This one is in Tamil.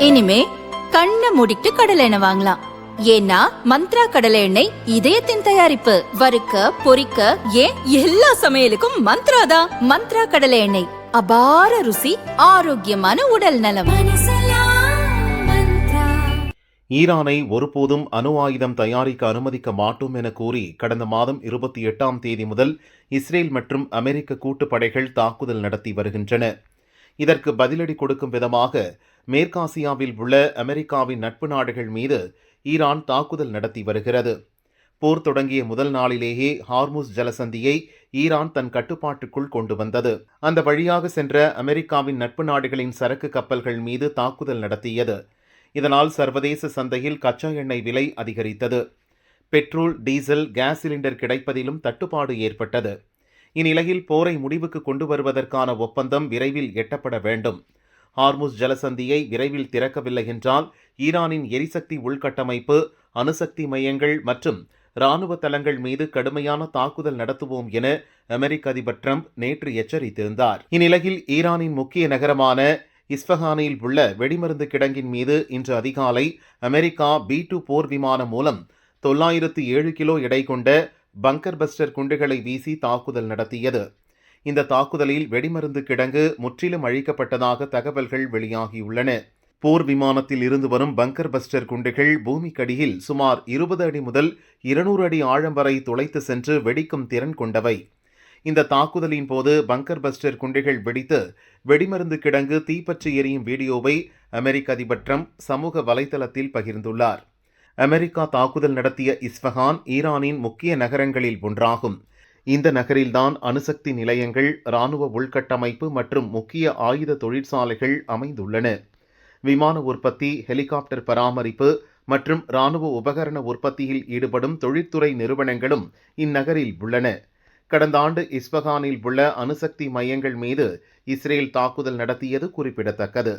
இனிமே கண்ணை மூடிட்டு கடலை எண்ணெய் வாங்கலாம். ஏன்னா மந்த்ரா கடலை எண்ணெய் இதயத்தின் தயாரிப்பு. வறுக்க பொரிக்க ஏன் எல்லா சமையலுக்கும் மந்த்ரா தான். மந்த்ரா கடலை எண்ணெய், அபார ருசி, ஆரோக்கியமான உடல் நலம். ஈரானை ஒருபோதும் அணு ஆயுதம் தயாரிக்க அனுமதிக்க மாட்டோம் என கூறி கடந்த மாதம் 28ஆம் தேதி முதல் இஸ்ரேல் மற்றும் அமெரிக்க கூட்டுப்படைகள் தாக்குதல் நடத்தி வருகின்றன. இதற்கு பதிலடி கொடுக்கும் விதமாக மேற்காசியாவில் உள்ள அமெரிக்காவின் நட்பு நாடுகள் மீது ஈரான் தாக்குதல் நடத்தி வருகிறது. போர் தொடங்கிய முதல் நாளிலேயே ஹார்முஸ் ஜலசந்தியை ஈரான் தன் கட்டுப்பாட்டுக்குள் கொண்டு வந்தது. அந்த வழியாக சென்ற அமெரிக்காவின் நட்பு நாடுகளின் சரக்கு கப்பல்கள் மீது தாக்குதல் நடத்தியது. இதனால் சர்வதேச சந்தையில் கச்சா எண்ணெய் விலை அதிகரித்தது. பெட்ரோல், டீசல், கேஸ் சிலிண்டர் கிடைப்பதிலும் தட்டுப்பாடு ஏற்பட்டது. இந்நிலையில் போரை முடிவுக்கு கொண்டு வருவதற்கான ஒப்பந்தம் விரைவில் எட்டப்பட வேண்டும். ஹார்முஸ் ஜலசந்தியை விரைவில் திறக்கவில்லை என்றால் ஈரானின் எரிசக்தி உள்கட்டமைப்பு, அணுசக்தி மையங்கள் மற்றும் இராணுவ தளங்கள் மீது கடுமையான தாக்குதல் நடத்துவோம் என அமெரிக்க அதிபர் டிரம்ப் நேற்று எச்சரித்திருந்தார். இந்நிலையில் ஈரானின் முக்கிய நகரமான இஸ்ஃபஹானில் உள்ள வெடிமருந்து கிடங்கின் மீது இன்று அதிகாலை அமெரிக்கா B-2 போர் விமானம் மூலம் 907 கிலோ எடை கொண்ட பங்கர் பஸ்டர் குண்டுகளை வீசி தாக்குதல் நடத்தியது. இந்த தாக்குதலில் வெடிமருந்து கிடங்கு முற்றிலும் அழிக்கப்பட்டதாக தகவல்கள் வெளியாகியுள்ளன. போர் விமானத்தில் இருந்து வரும் பங்கர் பஸ்டர் குண்டுகள் பூமிக்கடியில் சுமார் 20 அடி முதல் 200 அடி ஆழம் வரை துளைத்து சென்று வெடிக்கும் திறன் கொண்டவை. இந்த தாக்குதலின் போது பங்கர் பஸ்டர் குண்டுகள் வெடித்து வெடிமருந்து கிடங்கு தீப்பற்றி எரியும் வீடியோவை அமெரிக்க அதிபர் டிரம்ப் சமூக வலைதளத்தில் பகிர்ந்துள்ளார். அமெரிக்கா தாக்குதல் நடத்திய இஸ்ஃபஹான் ஈரானின் முக்கிய நகரங்களில் ஒன்றாகும். இந்த நகரில்தான் அணுசக்தி நிலையங்கள், இராணுவ உள்கட்டமைப்பு மற்றும் முக்கிய ஆயுத தொழிற்சாலைகள் அமைந்துள்ளன. விமான உற்பத்தி, ஹெலிகாப்டர் பராமரிப்பு மற்றும் இராணுவ உபகரண உற்பத்தியில் ஈடுபடும் தொழிற்துறை நிறுவனங்களும் இந்நகரில் உள்ளன. கடந்த ஆண்டு இஸ்ஃபஹானில் உள்ள அணுசக்தி மையங்கள் மீது இஸ்ரேல் தாக்குதல் நடத்தியது குறிப்பிடத்தக்கது.